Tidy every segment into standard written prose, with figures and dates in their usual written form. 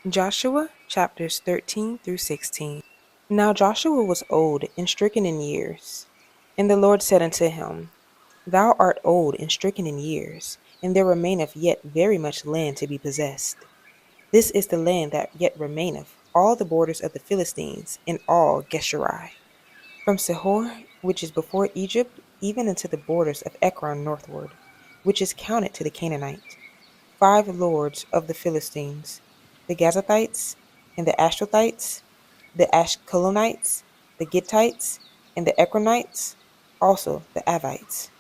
Joshua chapters 13 through 16. Now Joshua was old and stricken in years. And the Lord said unto him, Thou art old and stricken in years, and there remaineth yet very much land to be possessed. This is the land that yet remaineth, all the borders of the Philistines, and all Geshuri, from Sihor, which is before Egypt, even unto the borders of Ekron northward, which is counted to the Canaanite. 5 lords of the Philistines, the Gazathites, and the Ashtothites, the Ashkelonites, the Gittites, and the Ekronites, also the Avites.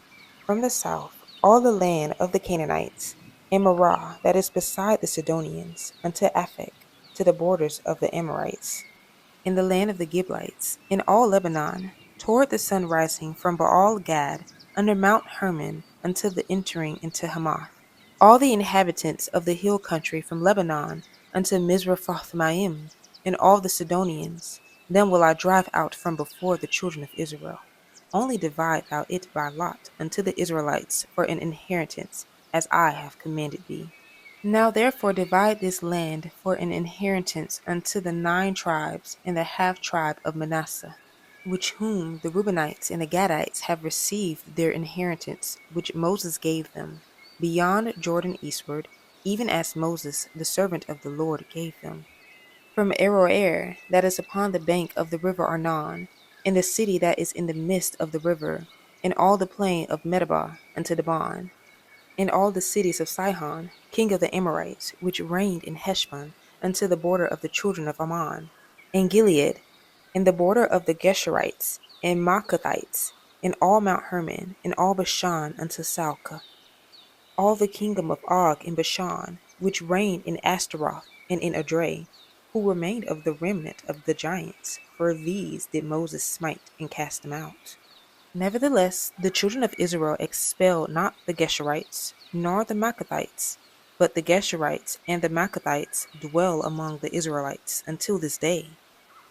From the south, all the land of the Canaanites, and Marah that is beside the Sidonians, unto Aphek, to the borders of the Amorites, in the land of the Giblites, in all Lebanon, toward the sun rising from Baal Gad, under Mount Hermon, until the entering into Hamath. All the inhabitants of the hill country from Lebanon unto Mizraphothmaim, and all the Sidonians, them will I drive out from before the children of Israel. Only divide thou it by lot unto the Israelites for an inheritance, as I have commanded thee. Now therefore divide this land for an inheritance unto the 9 tribes and the half tribe of Manasseh, which whom the Reubenites and the Gadites have received their inheritance, which Moses gave them, beyond Jordan eastward, even as Moses the servant of the Lord gave them. From Aroer, that is upon the bank of the river Arnon, and the city that is in the midst of the river, and all the plain of Medeba unto Dibon, and all the cities of Sihon, king of the Amorites, which reigned in Heshbon, unto the border of the children of Ammon, and Gilead, and the border of the Geshurites, and Maacathites, and all Mount Hermon, and all Bashan unto Salcah, all the kingdom of Og in Bashan, which reigned in Ashtaroth and in Edrei, who remained of the remnant of the giants, for these did Moses smite and cast them out. Nevertheless, the children of Israel expelled not the Geshurites, nor the Maacathites, but the Geshurites and the Maacathites dwell among the Israelites until this day.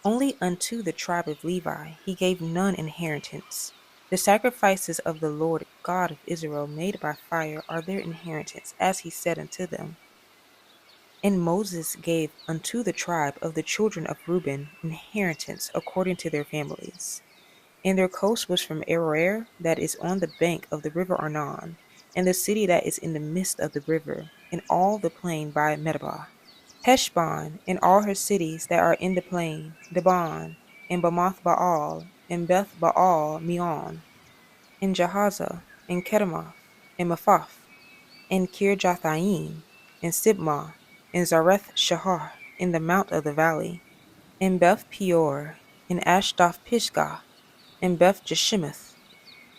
Only unto the tribe of Levi he gave none inheritance. The sacrifices of the Lord God of Israel made by fire are their inheritance, as he said unto them. And Moses gave unto the tribe of the children of Reuben inheritance according to their families. And their coast was from Aroer, that is on the bank of the river Arnon, and the city that is in the midst of the river, and all the plain by Medeba, Heshbon, and all her cities that are in the plain, Dibon, and Bamoth Baal, and Beth Baal Meon, and Jahaza, and Kedemoth, and Mephath, and Kirjathaim, and Sibmah, and Zareth Shahar, in the mount of the valley, and Beth Peor, and Ashdoth Pisgah, and Beth Jeshimoth,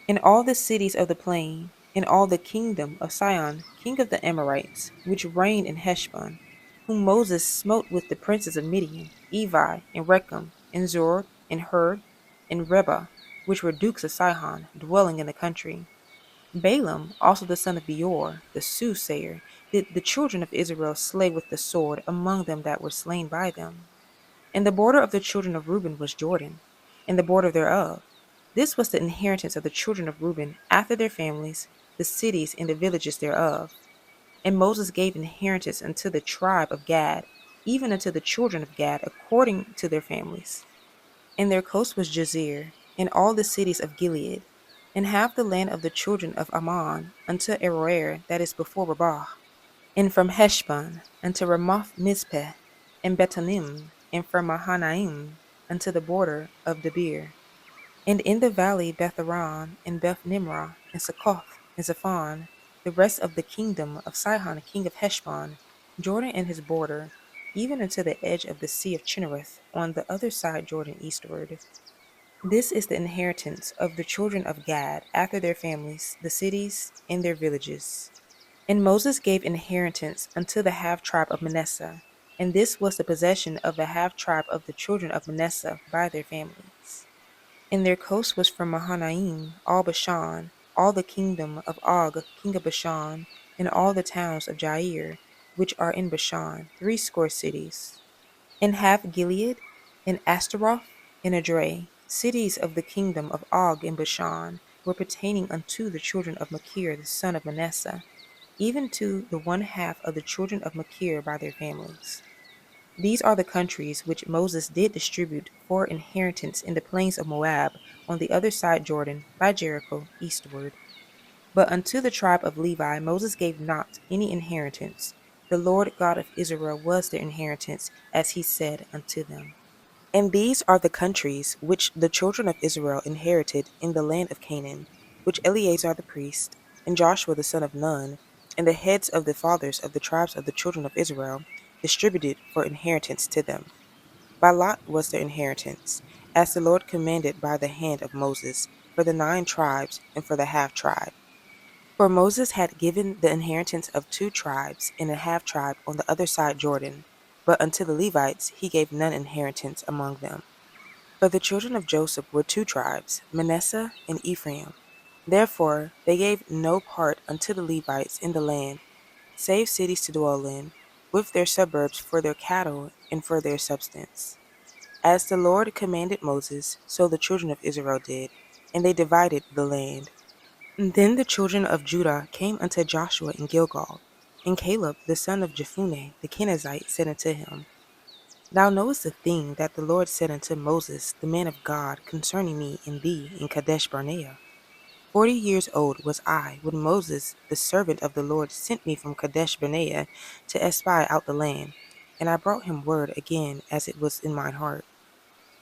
and all the cities of the plain, and all the kingdom of Sihon, king of the Amorites, which reigned in Heshbon, whom Moses smote with the princes of Midian, Evi, and Rechem, and Zur, and Hur, and Reba, which were dukes of Sihon, dwelling in the country. Balaam, also the son of Beor, the soothsayer, did the children of Israel slay with the sword among them that were slain by them. And the border of the children of Reuben was Jordan, and the border thereof. This was the inheritance of the children of Reuben after their families, the cities and the villages thereof. And Moses gave inheritance unto the tribe of Gad, even unto the children of Gad according to their families. And their coast was Jazer, and all the cities of Gilead, and half the land of the children of Ammon unto Aroer that is before Rabbah, and from Heshbon unto Ramoth Mizpeh, and Betanim, and from Mahanaim unto the border of Debir, and in the valley Betharan, and Beth Nimrah, and Succoth, and Zephon, the rest of the kingdom of Sihon king of Heshbon, Jordan and his border, even unto the edge of the sea of Chinnereth, on the other side Jordan eastward. This is the inheritance of the children of Gad after their families, the cities, and their villages. And Moses gave inheritance unto the half tribe of Manasseh, and this was the possession of the half tribe of the children of Manasseh by their families. And their coast was from Mahanaim, all Bashan, all the kingdom of Og, king of Bashan, and all the towns of Jair, which are in Bashan, 60 cities. And half Gilead, and Ashtaroth, and Edrei, cities of the kingdom of Og in Bashan, were pertaining unto the children of Machir the son of Manasseh, even to the 1/2 of the children of Machir by their families. These are the countries which Moses did distribute for inheritance in the plains of Moab on the other side Jordan by Jericho eastward. But unto the tribe of Levi Moses gave not any inheritance. The Lord God of Israel was their inheritance, as he said unto them. And these are the countries which the children of Israel inherited in the land of Canaan, which Eleazar the priest, and Joshua the son of Nun, and the heads of the fathers of the tribes of the children of Israel, distributed for inheritance to them. By lot was their inheritance, as the Lord commanded by the hand of Moses, for the 9 tribes and for the half tribe. For Moses had given the inheritance of 2 tribes and a half tribe on the other side Jordan, but unto the Levites he gave none inheritance among them. For the children of Joseph were 2 tribes, Manasseh and Ephraim. Therefore they gave no part unto the Levites in the land, save cities to dwell in, with their suburbs for their cattle and for their substance. As the Lord commanded Moses, so the children of Israel did, and they divided the land. And then the children of Judah came unto Joshua in Gilgal, and Caleb the son of Jephunneh the Kenizzite said unto him, Thou knowest the thing that the Lord said unto Moses the man of God concerning me and thee in Kadesh Barnea. 40 years old was I when Moses the servant of the Lord sent me from Kadesh Barnea to espy out the land, and I brought him word again as it was in mine heart.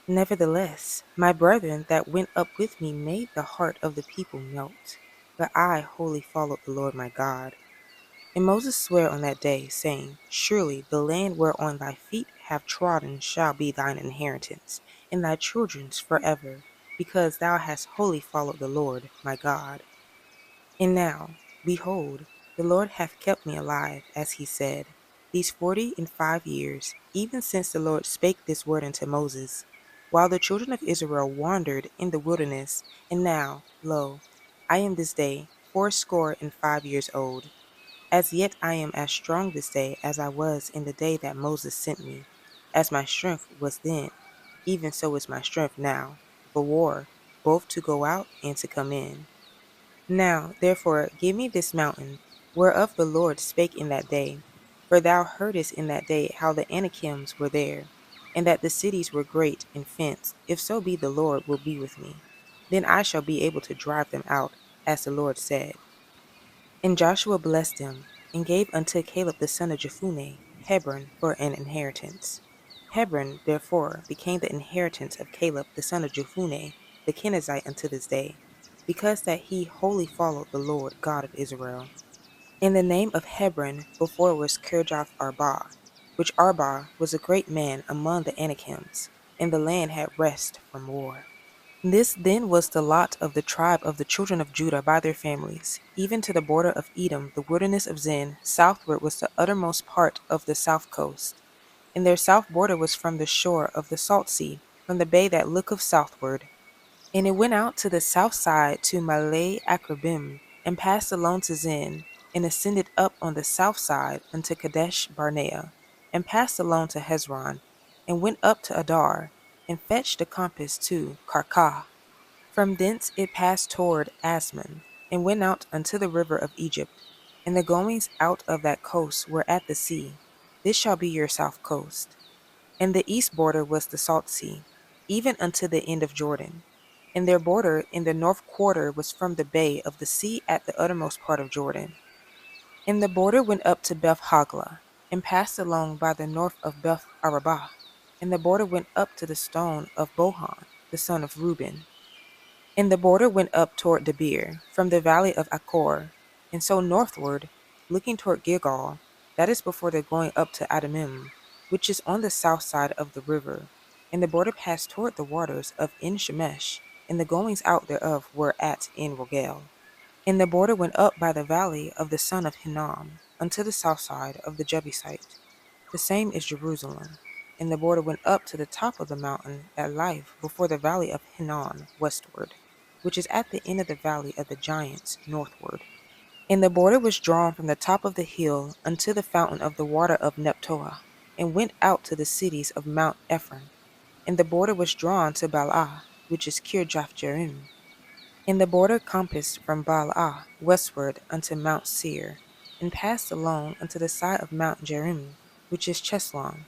Nevertheless, my brethren that went up with me made the heart of the people melt, but I wholly followed the Lord my God. And Moses sware on that day, saying, Surely the land whereon thy feet have trodden shall be thine inheritance, and thy children's forever, because thou hast wholly followed the Lord my God. And now, behold, the Lord hath kept me alive, as he said, these 45 years, even since the Lord spake this word unto Moses, while the children of Israel wandered in the wilderness. And now, lo, I am this day 85 years old. As yet I am as strong this day as I was in the day that Moses sent me. As my strength was then, even so is my strength now, for war, both to go out and to come in. Now, therefore, give me this mountain, whereof the Lord spake in that day. For thou heardest in that day how the Anakims were there, and that the cities were great and fenced. If so be the Lord will be with me, then I shall be able to drive them out, as the Lord said. And Joshua blessed them, and gave unto Caleb the son of Jephunneh Hebron for an inheritance. Hebron therefore became the inheritance of Caleb the son of Jephunneh the Kenizzite unto this day, because that he wholly followed the Lord God of Israel. And the name of Hebron before was Kirjath Arba, which Arba was a great man among the Anakims, and the land had rest from war. This then was the lot of the tribe of the children of Judah by their families, even to the border of Edom, the wilderness of Zin. Southward was the uttermost part of the south coast, and their south border was from the shore of the salt sea, from the bay that looketh southward. And it went out to the south side to Malay Akrabim, and passed along to Zin, and ascended up on the south side unto Kadesh Barnea, and passed along to Hezron, and went up to Adar, and fetched the compass to Karkah. From thence it passed toward Asmon, and went out unto the river of Egypt, and the goings out of that coast were at the sea. This shall be your south coast. And the east border was the salt sea, even unto the end of Jordan. And their border in the north quarter was from the bay of the sea at the uttermost part of Jordan. And the border went up to Beth Hagla, and passed along by the north of Beth Arabah. And the border went up to the stone of Bohan, the son of Reuben. And the border went up toward Debir, from the valley of Achor, and so northward, looking toward Gilgal, that is before the going up to Adamim, which is on the south side of the river. And the border passed toward the waters of En Shemesh, and the goings out thereof were at En Rogel. And the border went up by the valley of the son of Hinnom, unto the south side of the Jebusite. The same is Jerusalem. And the border went up to the top of the mountain at Life before the valley of Hinnom westward, which is at the end of the valley of the giants northward. And the border was drawn from the top of the hill unto the fountain of the water of Neptoah, and went out to the cities of Mount Ephron. And the border was drawn to Baalah, which is Kirjath-jearim. And the border compassed from Baalah westward unto Mount Seir, and passed along unto the side of Mount Jearim, which is Cheslon.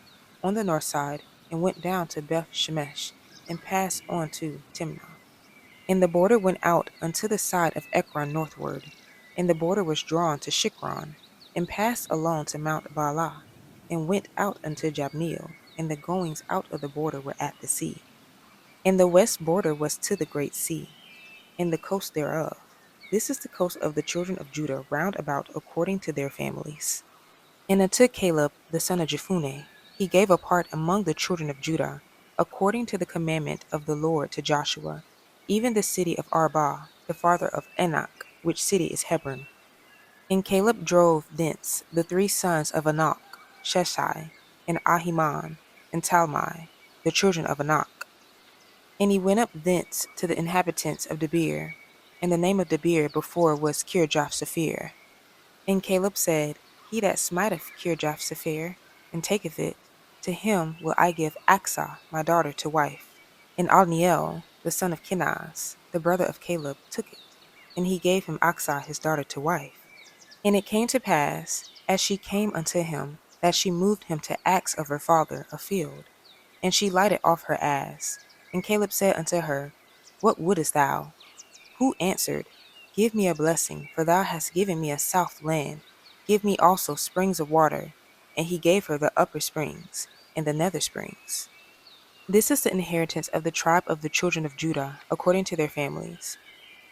on the north side, and went down to Beth Shemesh, and passed on to Timnah. And the border went out unto the side of Ekron northward, and the border was drawn to Shikron, and passed along to Mount Baalah, and went out unto Jabneel, and the goings out of the border were at the sea. And the west border was to the great sea, and the coast thereof. This is the coast of the children of Judah round about according to their families. And unto Caleb the son of Jephunneh he gave a part among the children of Judah, according to the commandment of the Lord to Joshua, even the city of Arba, the father of Anak, which city is Hebron. And Caleb drove thence the three sons of Anak, Sheshai, and Ahiman, and Talmai, the children of Anak. And he went up thence to the inhabitants of Debir, and the name of Debir before was Kirjath-sepher. And Caleb said, He that smiteth Kirjath-sepher, and taketh it, to him will I give Achsah my daughter to wife. And Othniel, the son of Kenaz, the brother of Caleb, took it, and he gave him Achsah his daughter to wife. And it came to pass, as she came unto him, that she moved him to ask of her father a field. And she lighted off her ass. And Caleb said unto her, What wouldest thou? Who answered, Give me a blessing, for thou hast given me a south land. Give me also springs of water. And he gave her the upper springs, and the nether springs. This is the inheritance of the tribe of the children of Judah, according to their families.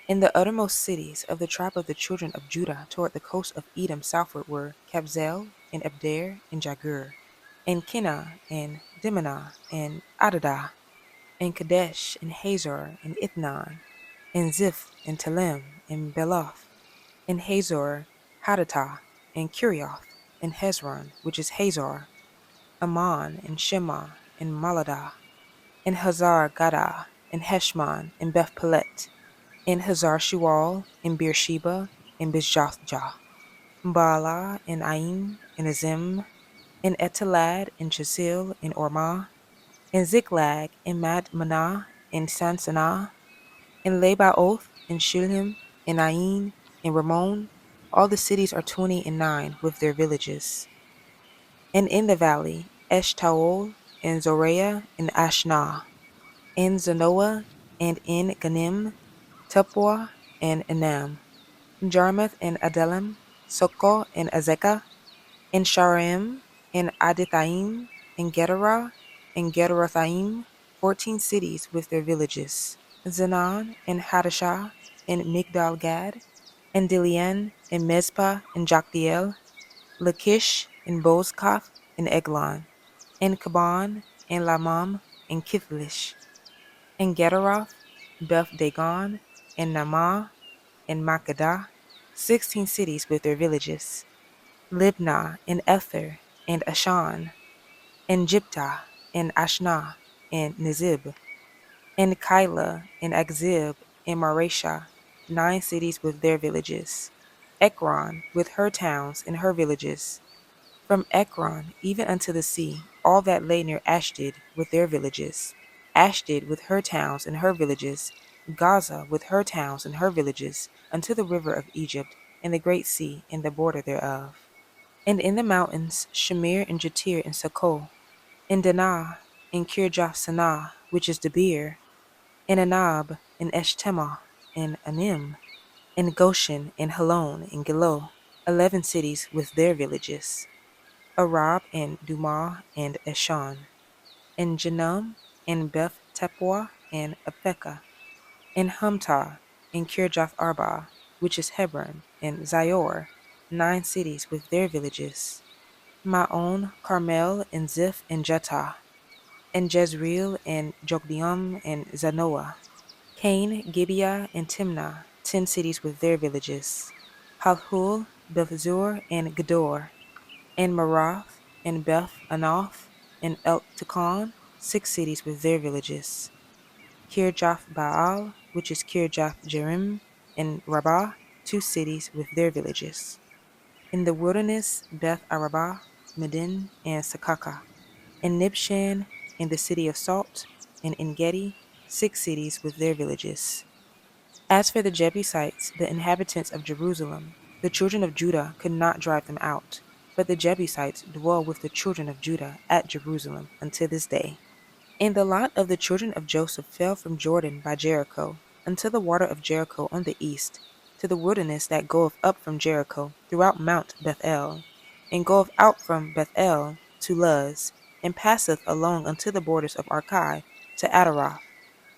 In the uttermost cities of the tribe of the children of Judah toward the coast of Edom southward were Kabzel, and Abder, and Jagur, and Kenah, and Dimnah, and Adadah, and Kadesh, and Hazor, and Ithnan, and Ziph, and Telem, and Beloth, and Hazor, Hadattah, and Kirioth, and Hezron, which is Hazor, Ammon, and Shema, and Maladah, and Hazar Gaddah, and Heshmon, and Beth Pelet, and Hazar Shual, and Beersheba, and Bizjathjah, Baalah, and Ain, and Azim, and Etalad, and Chasil, and Ormah, and Ziklag, and Madmanah, and Sansanah, and Lebaoth, and Shilhim, and Ain, and Ramon. All the cities are 29 with their villages. And in the valley, Eshtaol, and Zorah, and Ashnah, and Zanoah, and in Ganim, Tapua, and Enam, Jarmuth, and Adelam, Soko, and Azekah, and Shaaraim, and Adithaim, and Gederah, and Gederothaim, 14 cities with their villages. Zanan, and Hadashah, and Migdal Gad, and Dilian, and Mizpah, and Joktheel, Lachish, and Bozkath, and Eglon, and Kaban, and Lamam, and Kithlish, and Gederoth, Beth Dagon, and Namah, and Makkedah, 16 cities with their villages. Libnah, and Ether, and Ashan, and Jiptah, and Ashnah, and Nizib, and Keilah, and Akzib, and Mareshah, 9 cities with their villages. Ekron, with her towns and her villages. From Ekron even unto the sea, all that lay near Ashdod with their villages. Ashdod with her towns and her villages. Gaza with her towns and her villages, unto the river of Egypt, and the great sea, and the border thereof. And in the mountains, Shamir, and Jatir, and Sakol, and Danah, and Kirjath-sanah, which is Debir, and Anab, and Eshtemoh, and Anim, and Goshen, and Halon, and Gilo, 11 cities with their villages. Arab, and Dumah, and Eshan, and Janum, and Beth Tapua, and Aphekah, and Humtah, and Kirjath Arba, which is Hebron, and Zior, 9 cities with their villages. Maon, Carmel, and Ziph, and Jetah, and Jezreel, and Jokdeam, and Zanoah. Cain, Gibeah, and Timnah, 10 cities with their villages. Halhul, Bethzur, and Gedor, and Marath, and Beth Anoth, and Eltekon, 6 cities with their villages. Kirjath Baal, which is Kirjath Jearim, and Rabbah, 2 cities with their villages. In the wilderness, Beth Arabah, Medin, and Sakaka, and Nibshan, and the city of Salt, and En-gedi, 6 cities with their villages. As for the Jebusites, the inhabitants of Jerusalem, the children of Judah could not drive them out. But the Jebusites dwell with the children of Judah at Jerusalem unto this day. And the lot of the children of Joseph fell from Jordan by Jericho, unto the water of Jericho on the east, to the wilderness that goeth up from Jericho throughout Mount Bethel, and goeth out from Bethel to Luz, and passeth along unto the borders of Archi to Adaroth,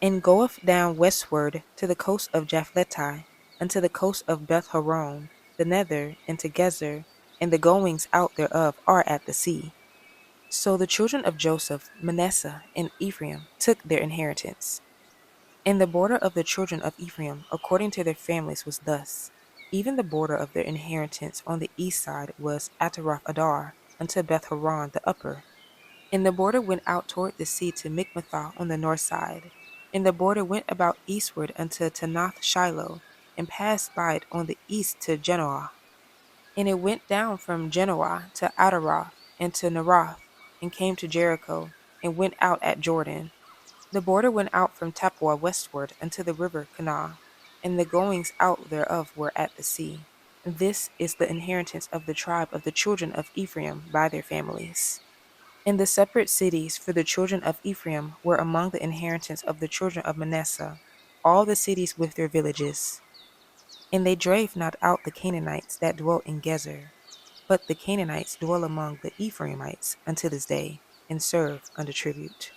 and goeth down westward to the coast of Japhletai, unto the coast of Beth Horon, the nether, and to Gezer, and the goings out thereof are at the sea. So the children of Joseph, Manasseh, and Ephraim took their inheritance. And the border of the children of Ephraim, according to their families, was thus. Even the border of their inheritance on the east side was Ataroth Adar, unto Beth Horon the upper. And the border went out toward the sea to Mikmathah on the north side. And the border went about eastward unto Tanath Shiloh, and passed by it on the east to Genoah. And it went down from Genoah to Adaroth, and to Naroth, and came to Jericho, and went out at Jordan. The border went out from Tappuah westward unto the river Kanah, and the goings out thereof were at the sea. This is the inheritance of the tribe of the children of Ephraim by their families. And the separate cities for the children of Ephraim were among the inheritance of the children of Manasseh, all the cities with their villages. And they drave not out the Canaanites that dwelt in Gezer, but the Canaanites dwell among the Ephraimites unto this day, and serve under tribute.